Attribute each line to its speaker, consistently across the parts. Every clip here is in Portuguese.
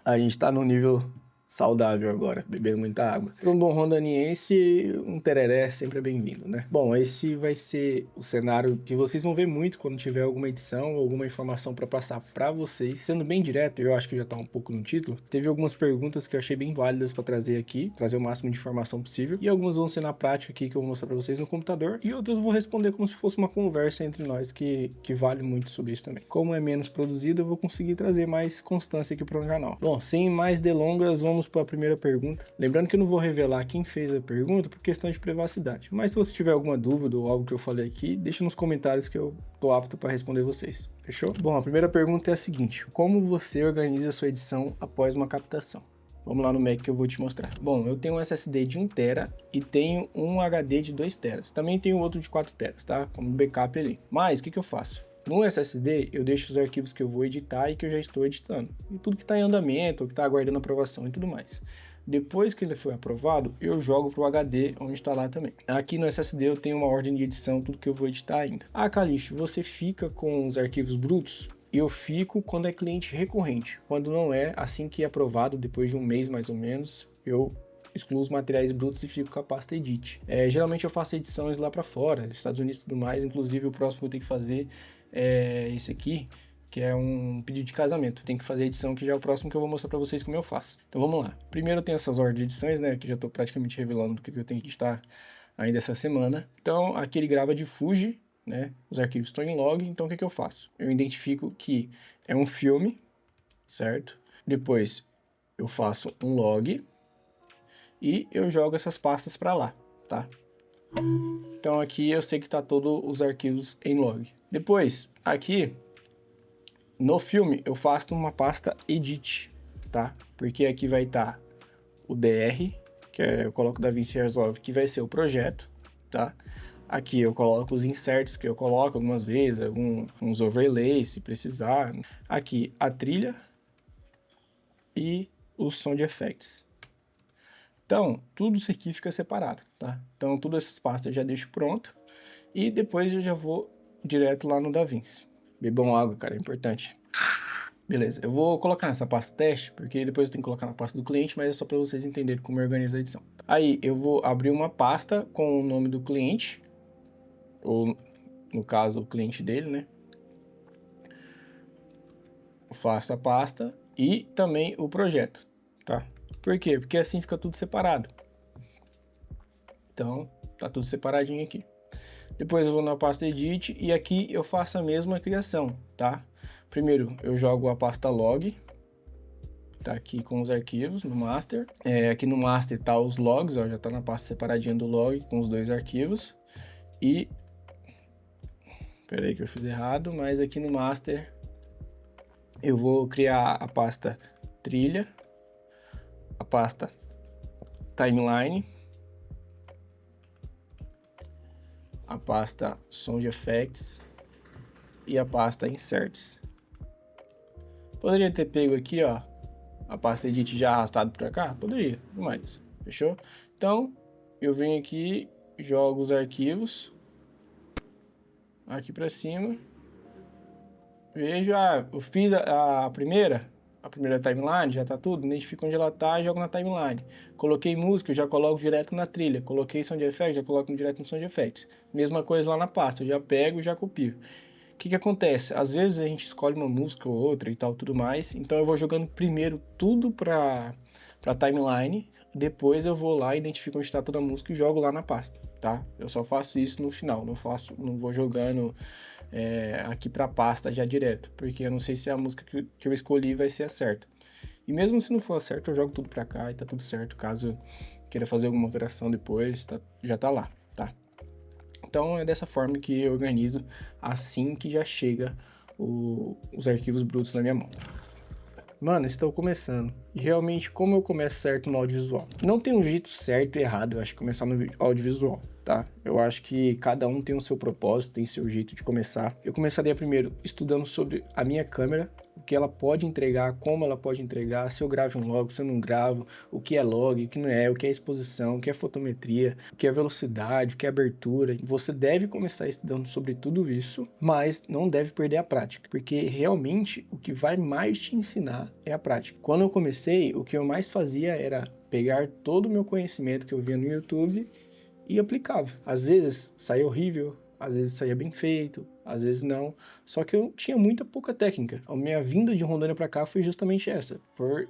Speaker 1: A gente tá num nível saudável agora, bebendo muita água. Para um bom rondoniense, um tereré sempre é bem-vindo, né? Bom, esse vai ser o cenário que vocês vão ver muito quando tiver alguma edição ou alguma informação para passar para vocês. Sendo bem direto, eu acho que já tá um pouco no título, teve algumas perguntas que eu achei bem válidas para trazer aqui, trazer o máximo de informação possível, e algumas vão ser na prática aqui que eu vou mostrar para vocês no computador, e outras eu vou responder como se fosse uma conversa entre nós, que vale muito sobre isso também. Como é menos produzido, eu vou conseguir trazer mais constância aqui para o canal. Bom, sem mais delongas, vamos para a primeira pergunta. Lembrando que eu não vou revelar quem fez a pergunta por questão de privacidade, mas se você tiver alguma dúvida ou algo que eu falei aqui, deixa nos comentários que eu tô apto para responder vocês. Fechou? Bom, a primeira pergunta é a seguinte: como você organiza a sua edição após uma captação? Vamos lá no Mac que eu vou te mostrar. Bom, eu tenho um SSD de 1 TB e tenho um HD de 2 TB. Também tenho outro de 4 TB, tá? Como backup ali. Mas, o que eu faço? No SSD, eu deixo os arquivos que eu vou editar e que eu já estou editando. E tudo que está em andamento, ou que está aguardando aprovação e tudo mais. Depois que ele foi aprovado, eu jogo para o HD, onde está lá também. Aqui no SSD eu tenho uma ordem de edição, tudo que eu vou editar ainda. Ah, Calixto, você fica com os arquivos brutos? Eu fico quando é cliente recorrente. Quando não é, assim que é aprovado, depois de um mês mais ou menos, eu excluo os materiais brutos e fico com a pasta Edit. Geralmente eu faço edições lá para fora, Estados Unidos e tudo mais. Inclusive o próximo que eu tenho que fazer é esse aqui, que é um pedido de casamento. Tem que fazer a edição, que já é o próximo que eu vou mostrar para vocês como eu faço. Então vamos lá. Primeiro eu tenho essas ordens de edições, né, que já estou praticamente revelando do que eu tenho que editar ainda essa semana. Então aqui ele grava de Fuji, né, os arquivos estão em log, então o que eu faço? Eu identifico que é um filme, certo? Depois eu faço um log e eu jogo essas pastas para lá, tá? Então aqui eu sei que tá todos os arquivos em log. Depois, aqui no filme eu faço uma pasta edit, tá? Porque aqui vai estar o DR, que eu coloco DaVinci Resolve, que vai ser o projeto, tá? Aqui eu coloco os inserts que eu coloco algumas vezes, uns overlays se precisar. Aqui a trilha e o som de effects. Então, tudo isso aqui fica separado, tá? Então, todas essas pastas eu já deixo pronto e depois eu já vou direto lá no DaVinci. Bebam água, cara, é importante. Beleza, eu vou colocar nessa pasta teste, porque depois eu tenho que colocar na pasta do cliente, mas é só para vocês entenderem como eu organizo a edição. Aí, eu vou abrir uma pasta com o nome do cliente, ou no caso, o cliente dele, né? Eu faço a pasta e também o projeto, tá? Por quê? Porque assim fica tudo separado. Então, tá tudo separadinho aqui. Depois eu vou na pasta Edit e aqui eu faço a mesma criação, tá? Primeiro eu jogo a pasta Log, tá aqui com os arquivos no Master. Aqui no Master tá os logs, ó, já tá na pasta separadinha do log com os dois arquivos. E... peraí que eu fiz errado, mas aqui no Master eu vou criar a pasta Trilha, a pasta Timeline, a pasta Sound Effects e a pasta Inserts. Poderia ter pego aqui, ó, a pasta Edit já arrastado para cá? Poderia, mas fechou? Então, eu venho aqui, jogo os arquivos aqui para cima. Vejo, eu fiz a primeira timeline, já tá tudo, identifico onde ela tá e jogo na timeline. Coloquei música, eu já coloco direto na trilha. Coloquei Sound Effects, já coloco direto no Sound Effects. Mesma coisa lá na pasta, eu já pego e já copio. O que acontece? Às vezes a gente escolhe uma música ou outra e tal, tudo mais, então eu vou jogando primeiro tudo pra timeline, depois eu vou lá, identifico onde está toda a música e jogo lá na pasta, tá? Eu só faço isso no final, não vou jogando aqui pra pasta já direto, porque eu não sei se a música que eu escolhi vai ser a certa. E mesmo se não for a certa, eu jogo tudo pra cá e tá tudo certo, caso queira fazer alguma alteração depois, já tá lá, tá? Então é dessa forma que eu organizo assim que já chega os arquivos brutos na minha mão. Mano, estou começando. E realmente, como eu começo certo no audiovisual? Não tem um jeito certo e errado, eu acho, de começar no audiovisual, tá? Eu acho que cada um tem o seu propósito, tem seu jeito de começar. Eu começaria primeiro estudando sobre a minha câmera, o que ela pode entregar, como ela pode entregar, se eu gravo um log, se eu não gravo, o que é log, o que não é, o que é exposição, o que é fotometria, o que é velocidade, o que é abertura. Você deve começar estudando sobre tudo isso, mas não deve perder a prática, porque realmente o que vai mais te ensinar é a prática. Quando eu comecei, o que eu mais fazia era pegar todo o meu conhecimento que eu via no YouTube e aplicava. Às vezes saía horrível, às vezes saía bem feito, às vezes não. Só que eu tinha muita pouca técnica. A minha vinda de Rondônia para cá foi justamente essa, por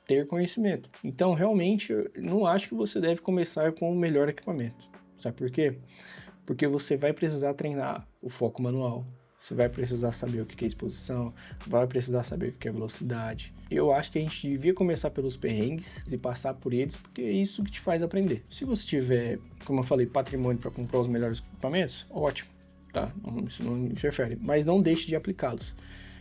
Speaker 1: ter conhecimento. Então, realmente, eu não acho que você deve começar com o melhor equipamento. Sabe por quê? Porque você vai precisar treinar o foco manual. Você vai precisar saber o que é exposição, vai precisar saber o que é velocidade. Eu acho que a gente devia começar pelos perrengues e passar por eles, porque é isso que te faz aprender. Se você tiver, como eu falei, patrimônio para comprar os melhores equipamentos, ótimo, tá? Isso não interfere, mas não deixe de aplicá-los.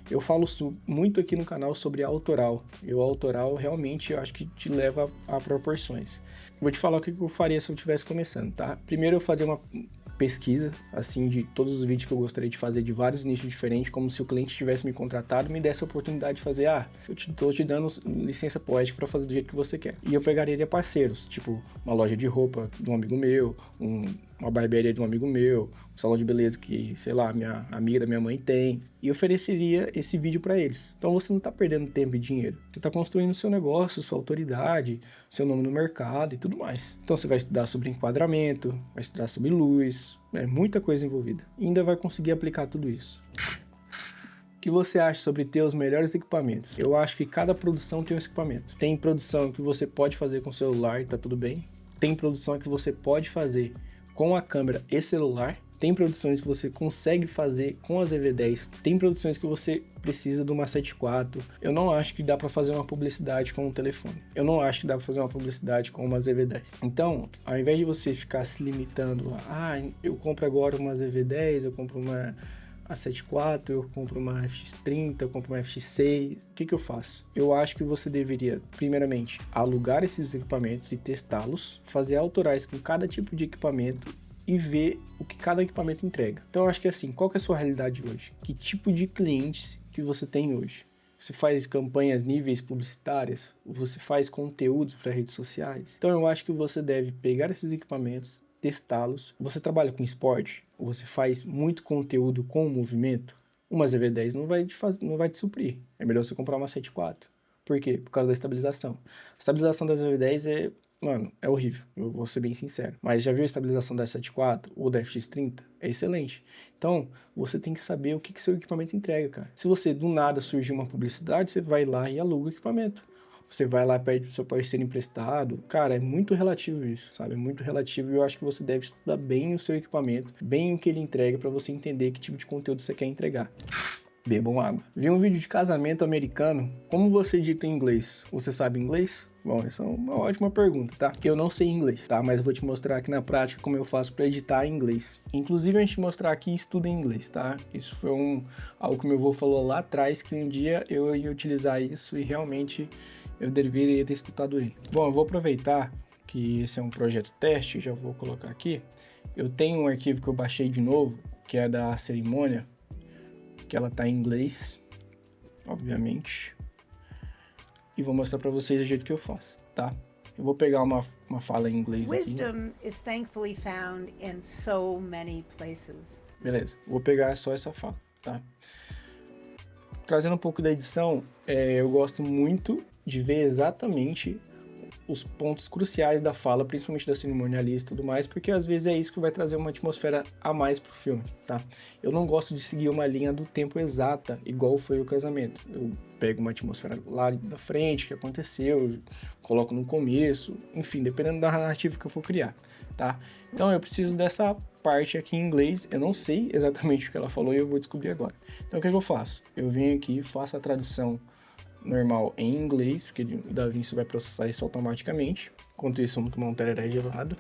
Speaker 1: Eu falo muito aqui no canal sobre autoral. E o autoral realmente eu acho que te leva a proporções. Vou te falar o que eu faria se eu estivesse começando, tá? Primeiro eu faria uma pesquisa, assim, de todos os vídeos que eu gostaria de fazer de vários nichos diferentes, como se o cliente tivesse me contratado e me desse a oportunidade de fazer, eu tô te dando licença poética para fazer do jeito que você quer. E eu pegaria parceiros, tipo uma loja de roupa de um amigo meu, uma barbearia de um amigo meu, um salão de beleza que, sei lá, minha amiga da minha mãe tem, e ofereceria esse vídeo para eles. Então você não está perdendo tempo e dinheiro, você está construindo seu negócio, sua autoridade, seu nome no mercado e tudo mais. Então você vai estudar sobre enquadramento, vai estudar sobre luz, muita coisa envolvida. E ainda vai conseguir aplicar tudo isso. O que você acha sobre ter os melhores equipamentos? Eu acho que cada produção tem um equipamento. Tem produção que você pode fazer com o celular e tá tudo bem. Tem produção que você pode fazer com a câmera e celular. Tem produções que você consegue fazer com as EV10. Tem produções que você precisa de uma 7.4. Eu não acho que dá para fazer uma publicidade com um telefone. Eu não acho que dá para fazer uma publicidade com umas EV10. Então, ao invés de você ficar se limitando eu compro agora umas EV10, eu compro uma a 7.4, eu compro uma FX30, eu compro uma FX6, o que eu faço? Eu acho que você deveria, primeiramente, alugar esses equipamentos e testá-los, fazer autorais com cada tipo de equipamento e ver o que cada equipamento entrega. Então eu acho que assim, qual que é a sua realidade hoje? Que tipo de clientes que você tem hoje? Você faz campanhas níveis publicitárias? Você faz conteúdos para redes sociais? Então eu acho que você deve pegar esses equipamentos, testá-los. Você trabalha com esporte? Você faz muito conteúdo com o movimento? Uma ZV10 não vai te suprir. É melhor você comprar uma 7.4. Por quê? Por causa da estabilização. A estabilização da ZV10 é horrível, eu vou ser bem sincero. Mas já viu a estabilização da 7.4 ou da FX30? É excelente. Então, você tem que saber o que seu equipamento entrega, cara. Se você, do nada, surgir uma publicidade, você vai lá e aluga o equipamento. Você vai lá e pede pro seu parceiro emprestado. Cara, é muito relativo isso, sabe? É muito relativo e eu acho que você deve estudar bem o seu equipamento, bem o que ele entrega para você entender que tipo de conteúdo você quer entregar. Bebam água. Vi um vídeo de casamento americano. Como você dita em inglês? Você sabe inglês? Bom, essa é uma ótima pergunta, tá? Eu não sei inglês, tá? Mas eu vou te mostrar aqui na prática como eu faço para editar em inglês. Inclusive, a gente mostrar aqui estudo em inglês, tá? Isso foi algo que meu avô falou lá atrás, que um dia eu ia utilizar isso e realmente eu deveria ter escutado ele. Bom, eu vou aproveitar que esse é um projeto teste, já vou colocar aqui. Eu tenho um arquivo que eu baixei de novo, que é da cerimônia, que ela tá em inglês, obviamente, e vou mostrar para vocês do jeito que eu faço, tá? Eu vou pegar uma fala em inglês aqui.
Speaker 2: Wisdom is thankfully found in so many places.
Speaker 1: Beleza, vou pegar só essa fala, tá? Trazendo um pouco da edição, eu gosto muito de ver exatamente os pontos cruciais da fala, principalmente da cerimonialista e tudo mais, porque às vezes é isso que vai trazer uma atmosfera a mais pro filme, tá? Eu não gosto de seguir uma linha do tempo exata, igual foi o casamento. Eu pego uma atmosfera lá da frente, que aconteceu, coloco no começo, enfim, dependendo da narrativa que eu for criar, tá? Então eu preciso dessa parte aqui em inglês, eu não sei exatamente o que ela falou e eu vou descobrir agora. Então o que eu faço? Eu venho aqui, faço a tradução normal em inglês, porque o DaVinci vai processar isso automaticamente. Enquanto isso, vamos tomar um tereré gelado.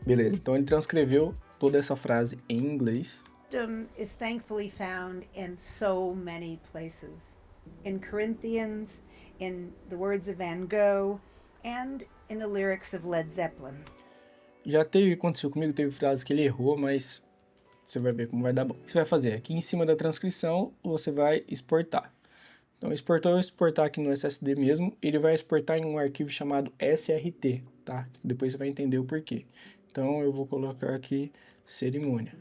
Speaker 1: Beleza, então ele transcreveu toda essa frase em inglês.
Speaker 2: Wisdom is thankfully found in so many places. In Corinthians, in the words of Van Gogh, and in the lyrics of Led Zeppelin.
Speaker 1: Já aconteceu comigo, teve frases que ele errou, mas Você vai ver como vai dar bom. O que você vai fazer? Aqui em cima da transcrição, você vai exportar. Então, exportar aqui no SSD mesmo, ele vai exportar em um arquivo chamado SRT, tá? Depois você vai entender o porquê. Então, eu vou colocar aqui cerimônia.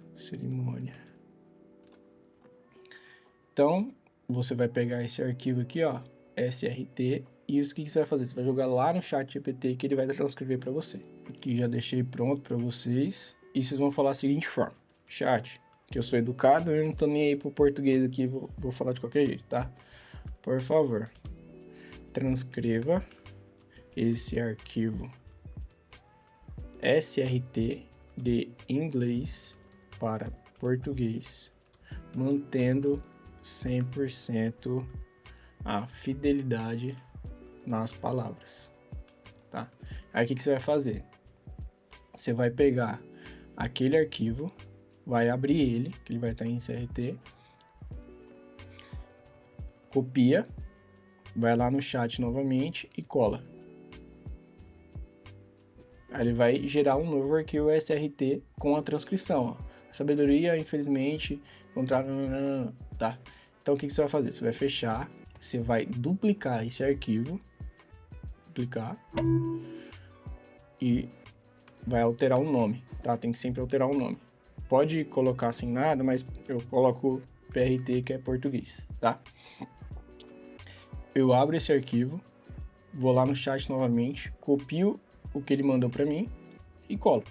Speaker 1: Então, você vai pegar esse arquivo aqui, ó, SRT, e isso que você vai fazer? Você vai jogar lá no chat GPT que ele vai transcrever para você. Aqui já deixei pronto para vocês, e vocês vão falar a seguinte forma: chat, que eu sou educado, eu não tô nem aí pro português aqui, vou falar de qualquer jeito, tá? Por favor, transcreva esse arquivo SRT de inglês para português, mantendo 100% a fidelidade nas palavras, tá? Aí o que você vai fazer? Você vai pegar aquele arquivo, vai abrir ele, que ele vai estar em SRT, copia, vai lá no chat novamente e cola. Aí ele vai gerar um novo arquivo SRT com a transcrição, ó. Sabedoria, infelizmente, encontrar... tá? Então, o que você vai fazer? Você vai fechar, você vai duplicar esse arquivo, e vai alterar o nome, tá? Tem que sempre alterar o nome. Pode colocar sem nada, mas eu coloco PRT, que é português, tá? Eu abro esse arquivo, vou lá no chat novamente, copio o que ele mandou para mim e colo.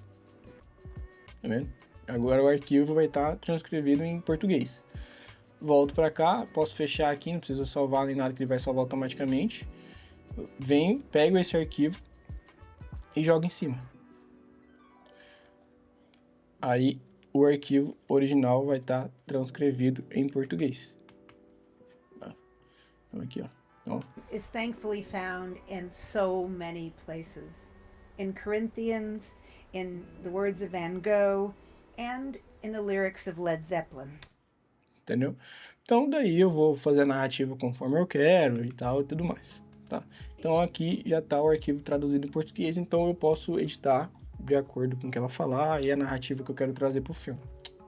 Speaker 1: Tá vendo? Agora o arquivo vai estar transcrevido em português. Volto para cá, posso fechar aqui, não precisa salvar nem nada, que ele vai salvar automaticamente. Venho, pego esse arquivo e jogo em cima. Aí o arquivo original vai estar transcrevido em português. Então aqui, ó. Então,
Speaker 2: is thankfully found in so many places. In Corinthians, in the words of Van Gogh, and in the lyrics of Led Zeppelin.
Speaker 1: Entendeu? Então daí eu vou fazer a narrativa conforme eu quero e tal e tudo mais, tá? Então aqui já está o arquivo traduzido em português, então eu posso editar de acordo com o que ela falar e a narrativa que eu quero trazer pro filme.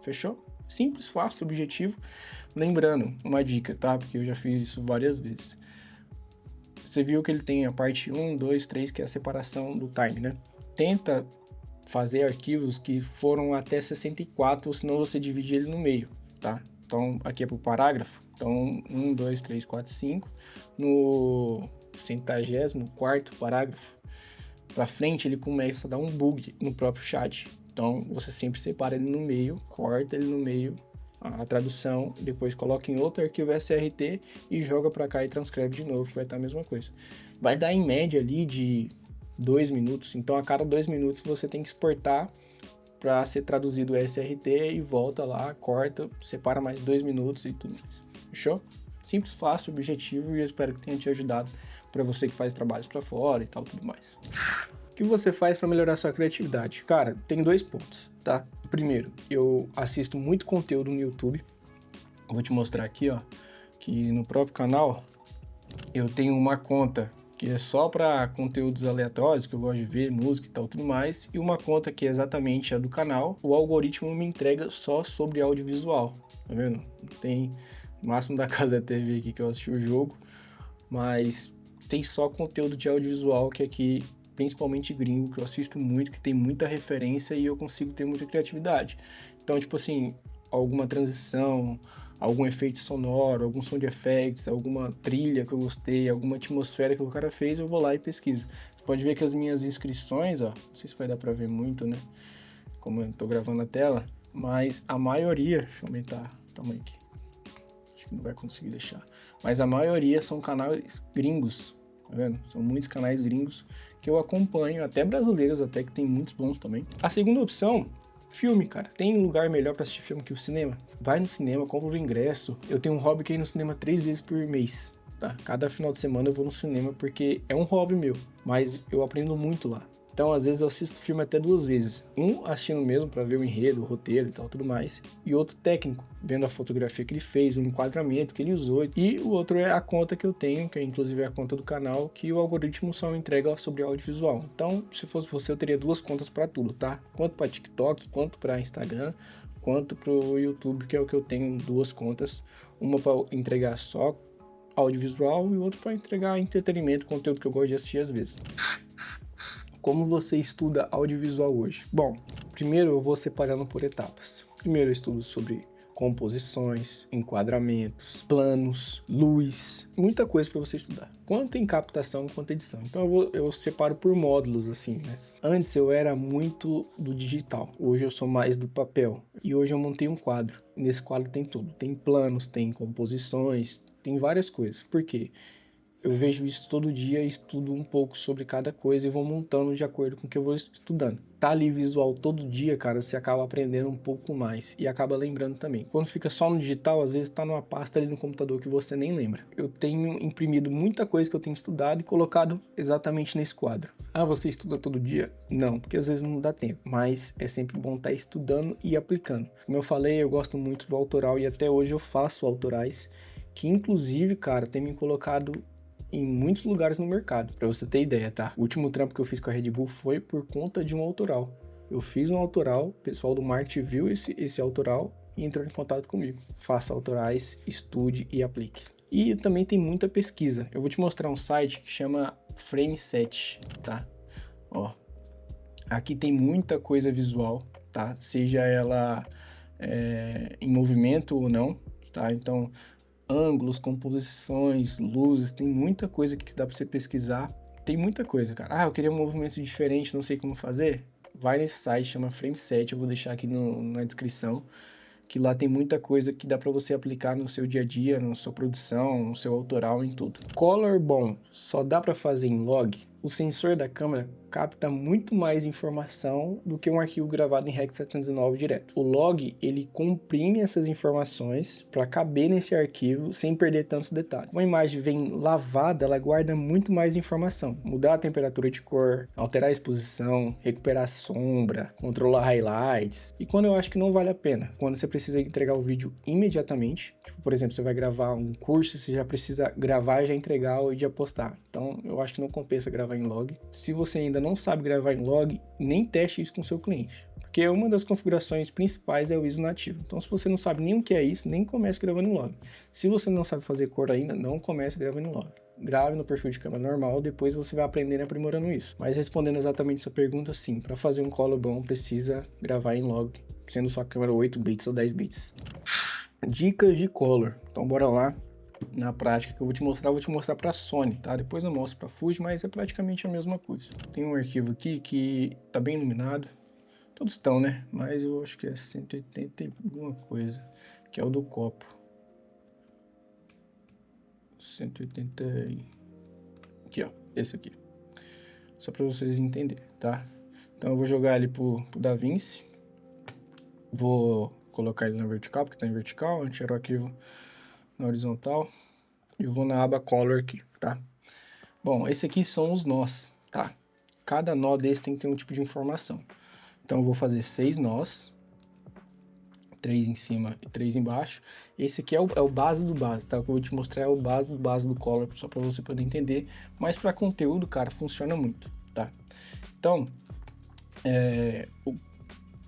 Speaker 1: Fechou? Simples, fácil, objetivo. Lembrando, uma dica, tá? Porque eu já fiz isso várias vezes. Você viu que ele tem a parte 1, 2, 3, que é a separação do time, né? Tenta fazer arquivos que foram até 64, senão você divide ele no meio, tá? Então, aqui é pro parágrafo. Então, 1, 2, 3, 4, 5. No 104º parágrafo, pra frente, ele começa a dar um bug no próprio chat. Então, você sempre separa ele no meio, corta ele no meio, a tradução, depois coloca em outro arquivo SRT e joga para cá e transcreve de novo, que vai estar a mesma coisa. Vai dar em média ali de 2 minutos, então a cada 2 minutos você tem que exportar para ser traduzido o SRT e volta lá, corta, separa mais 2 minutos e tudo mais. Fechou? Simples, fácil, objetivo, e eu espero que tenha te ajudado para você que faz trabalhos para fora e tal, tudo mais. O que você faz para melhorar sua criatividade? Cara, tem 2 pontos, tá? Primeiro, eu assisto muito conteúdo no YouTube. Eu vou te mostrar aqui, ó, que no próprio canal eu tenho uma conta que é só para conteúdos aleatórios, que eu gosto de ver, música e tal, tudo mais, e uma conta que é exatamente a do canal. O algoritmo me entrega só sobre audiovisual, tá vendo? Tem o máximo da Casa TV aqui que eu assisti o jogo, mas tem só conteúdo de audiovisual que aqui, principalmente gringo, que eu assisto muito, que tem muita referência e eu consigo ter muita criatividade. Então, tipo assim, alguma transição, algum efeito sonoro, algum som de effects, alguma trilha que eu gostei, alguma atmosfera que o cara fez, eu vou lá e pesquiso. Você pode ver que as minhas inscrições, ó, não sei se vai dar pra ver muito, né, como eu tô gravando a tela, mas a maioria, deixa eu aumentar o tamanho aqui, acho que não vai conseguir deixar, mas a maioria são canais gringos, tá vendo? São muitos canais gringos que eu acompanho, até brasileiros, até que tem muitos bons também. A segunda opção, filme, cara. Tem lugar melhor pra assistir filme que o cinema? Vai no cinema, compra o ingresso. Eu tenho um hobby que é ir no cinema 3 vezes por mês, tá? Cada final de semana eu vou no cinema porque é um hobby meu, mas eu aprendo muito lá. Então, às vezes, eu assisto filme até 2 vezes. Um assistindo mesmo para ver o enredo, o roteiro e tal, tudo mais. E outro técnico, vendo a fotografia que ele fez, o enquadramento que ele usou. E o outro é a conta que eu tenho, que é inclusive a conta do canal, que o algoritmo só me entrega sobre audiovisual. Então, se fosse você, eu teria 2 contas para tudo, tá? Quanto para TikTok, quanto para Instagram, quanto pro YouTube, que é o que eu tenho 2 contas, uma para entregar só audiovisual e outra para entregar entretenimento, conteúdo que eu gosto de assistir às vezes. Como você estuda audiovisual hoje? Bom, primeiro eu vou separando por etapas. Primeiro eu estudo sobre composições, enquadramentos, planos, luz, muita coisa para você estudar. Quanto em captação, quanto em edição. Então eu separo por módulos assim, né? Antes eu era muito do digital, hoje eu sou mais do papel. E hoje eu montei um quadro. Nesse quadro tem tudo. Tem planos, tem composições, tem várias coisas. Por quê? Eu vejo isso todo dia, estudo um pouco sobre cada coisa e vou montando de acordo com o que eu vou estudando. Tá ali visual todo dia, cara, você acaba aprendendo um pouco mais e acaba lembrando também. Quando fica só no digital, às vezes tá numa pasta ali no computador que você nem lembra. Eu tenho imprimido muita coisa que eu tenho estudado e colocado exatamente nesse quadro. Ah, você estuda todo dia? Não, porque às vezes não dá tempo, mas é sempre bom estar estudando e aplicando. Como eu falei, eu gosto muito do autoral e até hoje eu faço autorais, que inclusive, cara, tem me colocado em muitos lugares no mercado, pra você ter ideia, tá? O último trampo que eu fiz com a Red Bull foi por conta de um autoral. Eu fiz um autoral, o pessoal do marketing viu esse autoral e entrou em contato comigo. Faça autorais, estude e aplique. E também tem muita pesquisa. Eu vou te mostrar um site que chama Frame7, tá? Ó, aqui tem muita coisa visual, tá? Seja ela em movimento ou não, tá? Então, ângulos, composições, luzes, tem muita coisa que dá pra você pesquisar. Tem muita coisa, cara. Ah, eu queria um movimento diferente, não sei como fazer. Vai nesse site, chama Frame7, eu vou deixar aqui na descrição, que lá tem muita coisa que dá pra você aplicar no seu dia a dia, na sua produção, no seu autoral, em tudo. Color bom só dá pra fazer em log. O sensor da câmera capta muito mais informação do que um arquivo gravado em REC 709 direto. O log, ele comprime essas informações para caber nesse arquivo sem perder tantos detalhes. Uma imagem vem lavada, ela guarda muito mais informação. Mudar a temperatura de cor, alterar a exposição, recuperar a sombra, controlar highlights. E quando eu acho que não vale a pena? Quando você precisa entregar o vídeo imediatamente. Tipo, por exemplo, você vai gravar um curso, você já precisa gravar e já entregar ou já postar. Então, eu acho que não compensa gravar em log. Se você ainda não sabe gravar em log, nem teste isso com o seu cliente. Porque uma das configurações principais é o ISO nativo. Então, se você não sabe nem o que é isso, nem comece gravando em log. Se você não sabe fazer cor ainda, não comece gravando em log. Grave no perfil de câmera normal, depois você vai aprendendo e aprimorando isso. Mas respondendo exatamente essa pergunta, sim, para fazer um color bom, precisa gravar em log, sendo sua câmera 8 bits ou 10 bits. Dicas de color. Então, bora lá. Na prática que eu vou te mostrar para Sony, tá? Depois eu mostro para Fuji, mas é praticamente a mesma coisa. Tem um arquivo aqui que tá bem iluminado. Todos estão, né? Mas eu acho que é 180 e alguma coisa, que é o do copo. 180 e... Aqui, ó. Esse aqui. Só para vocês entenderem, tá? Então eu vou jogar ele pro DaVinci. Vou colocar ele na vertical, porque tá em vertical. Tirar o arquivo na horizontal e eu vou na aba Color aqui, tá? Bom, esse aqui são os nós, tá? Cada nó desse tem que ter um tipo de informação. Então eu vou fazer 6 nós, 3 em cima e 3 embaixo. Esse aqui é o base do base, tá? O que eu vou te mostrar é o base do Color, só para você poder entender. Mas para conteúdo, cara, funciona muito, tá? Então, o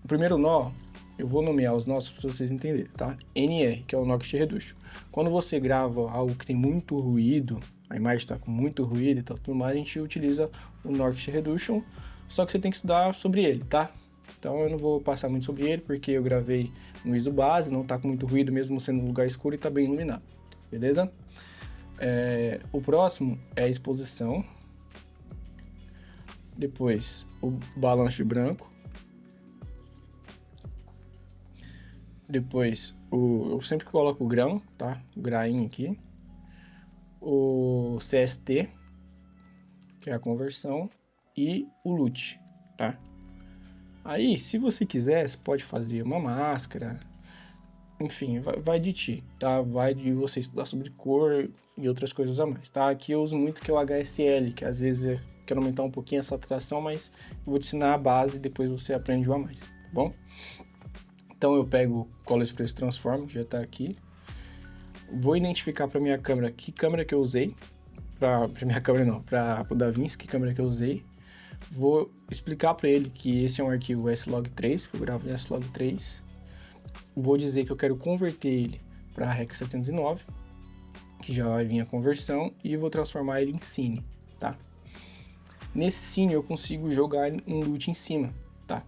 Speaker 1: primeiro nó, eu vou nomear os nós para vocês entenderem, tá? NR, que é o Noxy Reduction. Quando você grava algo que tem muito ruído, a imagem está com muito ruído e tal, tudo mais, a gente utiliza o Noxy Reduction, só que você tem que estudar sobre ele, tá? Então eu não vou passar muito sobre ele, porque eu gravei no ISO base, não tá com muito ruído, mesmo sendo um lugar escuro e tá bem iluminado, beleza? O próximo é a exposição, depois o balanço de branco, depois eu sempre coloco o grão, tá? O grain aqui, o CST, que é a conversão, e o LUT, tá? Aí, se você quiser, você pode fazer uma máscara, enfim, vai de ti, tá? Vai de você estudar sobre cor e outras coisas a mais, tá? Aqui eu uso muito que é o HSL, que às vezes quero aumentar um pouquinho a saturação, mas eu vou te ensinar a base e depois você aprende o a mais, tá bom? Então eu pego o Color Express Transform, que já está aqui. Vou identificar para minha câmera que câmera que eu usei. Para minha câmera não, para o DaVinci, que câmera que eu usei. Vou explicar para ele que esse é um arquivo S-Log3, que eu gravo em S-Log3. vou dizer que eu quero converter ele para REC 709, que já vai vir a conversão, e vou transformar ele em Cine, tá? Nesse Cine eu consigo jogar um loot em cima, tá?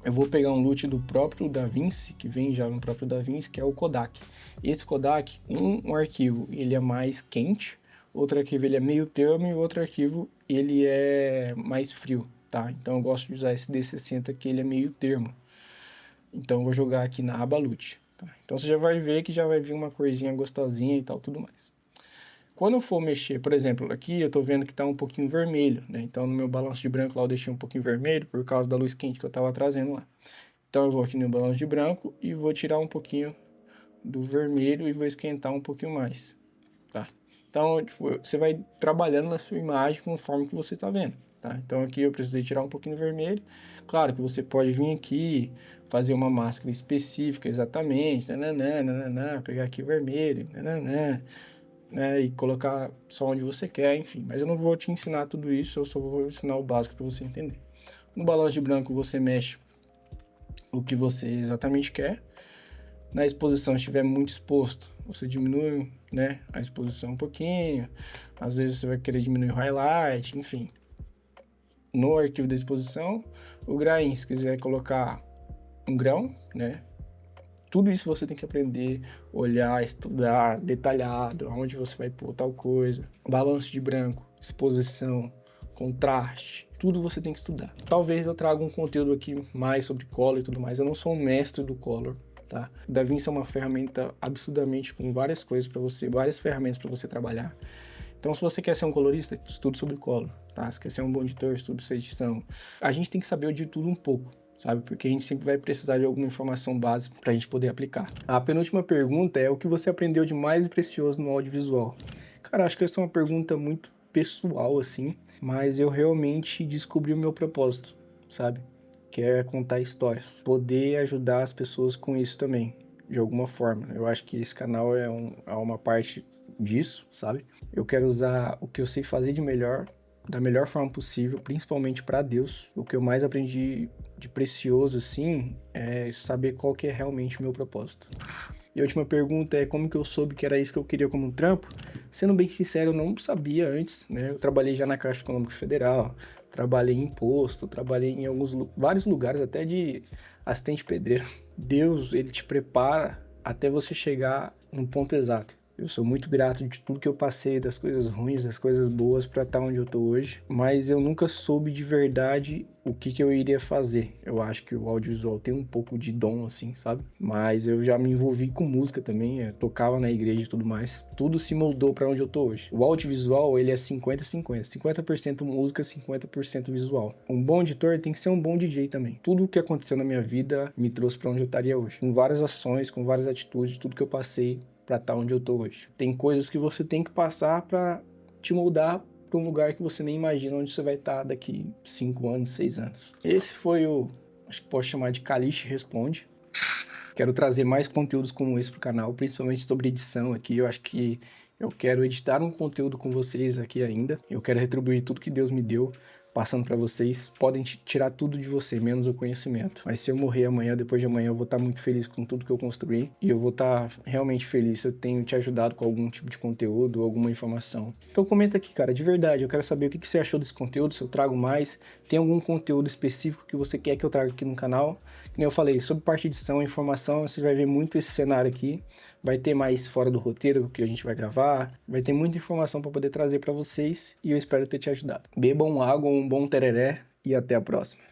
Speaker 1: Eu vou pegar um loot do próprio DaVinci, que vem já no próprio DaVinci, que é o Kodak. Esse Kodak, um arquivo ele é mais quente, outro arquivo ele é meio termo e outro arquivo ele é mais frio, tá? Então eu gosto de usar esse D60 que ele é meio termo. Então eu vou jogar aqui na aba loot. Tá? Então você já vai ver que já vai vir uma corzinha gostosinha e tal, tudo mais. Quando eu for mexer, por exemplo, aqui eu tô vendo que tá um pouquinho vermelho, né? Então no meu balanço de branco lá eu deixei um pouquinho vermelho por causa da luz quente que eu tava trazendo lá. Então eu vou aqui no balanço de branco e vou tirar um pouquinho do vermelho e vou esquentar um pouquinho mais, tá? Então, tipo, você vai trabalhando na sua imagem conforme que você tá vendo, tá? Então aqui eu precisei tirar um pouquinho do vermelho. Claro que você pode vir aqui, fazer uma máscara específica exatamente, nananã, pegar aqui o vermelho, nananã, né, e colocar só onde você quer, enfim. Mas eu não vou te ensinar tudo isso, eu só vou ensinar o básico para você entender. No balanço de branco você mexe o que você exatamente quer. Na exposição, se estiver muito exposto, você diminui, né, a exposição um pouquinho. Às vezes você vai querer diminuir o highlight, enfim. No arquivo da exposição, o grain, se quiser colocar um grão, né, tudo isso você tem que aprender, olhar, estudar, detalhado, aonde você vai pôr tal coisa. Balanço de branco, exposição, contraste, tudo você tem que estudar. Talvez eu traga um conteúdo aqui mais sobre Color e tudo mais. Eu não sou um mestre do Color, tá? O DaVinci é uma ferramenta absurdamente com várias coisas para você, várias ferramentas para você trabalhar. Então, se você quer ser um colorista, estude sobre Color, tá? Se quer ser um bom editor, estude sobre edição. A gente tem que saber de tudo um pouco, sabe? Porque a gente sempre vai precisar de alguma informação básica para a gente poder aplicar. A penúltima pergunta é: o que você aprendeu de mais precioso no audiovisual? Cara, acho que essa é uma pergunta muito pessoal, assim, mas eu realmente descobri o meu propósito, sabe? Que é contar histórias. Poder ajudar as pessoas com isso também, de alguma forma. Eu acho que esse canal é uma parte disso, sabe? Eu quero usar o que eu sei fazer de melhor, da melhor forma possível, principalmente para Deus. O que eu mais aprendi de precioso, assim, é saber qual que é realmente o meu propósito. E a última pergunta é: como que eu soube que era isso que eu queria como um trampo? Sendo bem sincero, eu não sabia antes, né? Eu trabalhei já na Caixa Econômica Federal, trabalhei em imposto, trabalhei em vários lugares, até de assistente pedreiro. Deus, ele te prepara até você chegar no ponto exato. Eu sou muito grato de tudo que eu passei, das coisas ruins, das coisas boas para estar onde eu tô hoje. Mas eu nunca soube de verdade o que eu iria fazer. Eu acho que o audiovisual tem um pouco de dom, assim, sabe? Mas eu já me envolvi com música também, tocava na igreja e tudo mais. Tudo se moldou para onde eu tô hoje. O audiovisual, ele é 50-50. 50% música, 50% visual. Um bom editor tem que ser um bom DJ também. Tudo o que aconteceu na minha vida me trouxe para onde eu estaria hoje. Com várias ações, com várias atitudes, tudo que eu passei para estar onde eu tô hoje. Tem coisas que você tem que passar para te moldar para um lugar que você nem imagina onde você vai estar daqui 5 anos, 6 anos. Esse foi acho que posso chamar de Caliche Responde. Quero trazer mais conteúdos como esse pro canal, principalmente sobre edição aqui. Eu acho que eu quero editar um conteúdo com vocês aqui ainda. Eu quero retribuir tudo que Deus me deu, passando para vocês. Podem tirar tudo de você, menos o conhecimento. Mas se eu morrer amanhã, depois de amanhã, eu vou estar muito feliz com tudo que eu construí. E eu vou estar realmente feliz se eu tenho te ajudado com algum tipo de conteúdo, alguma informação. Então comenta aqui, cara, de verdade. Eu quero saber o que você achou desse conteúdo, se eu trago mais. Tem algum conteúdo específico que você quer que eu traga aqui no canal? Que nem eu falei, sobre parte de edição e informação, você vai ver muito esse cenário aqui. Vai ter mais fora do roteiro que a gente vai gravar. Vai ter muita informação para poder trazer para vocês. E eu espero ter te ajudado. Bebam água, um bom tereré e até a próxima.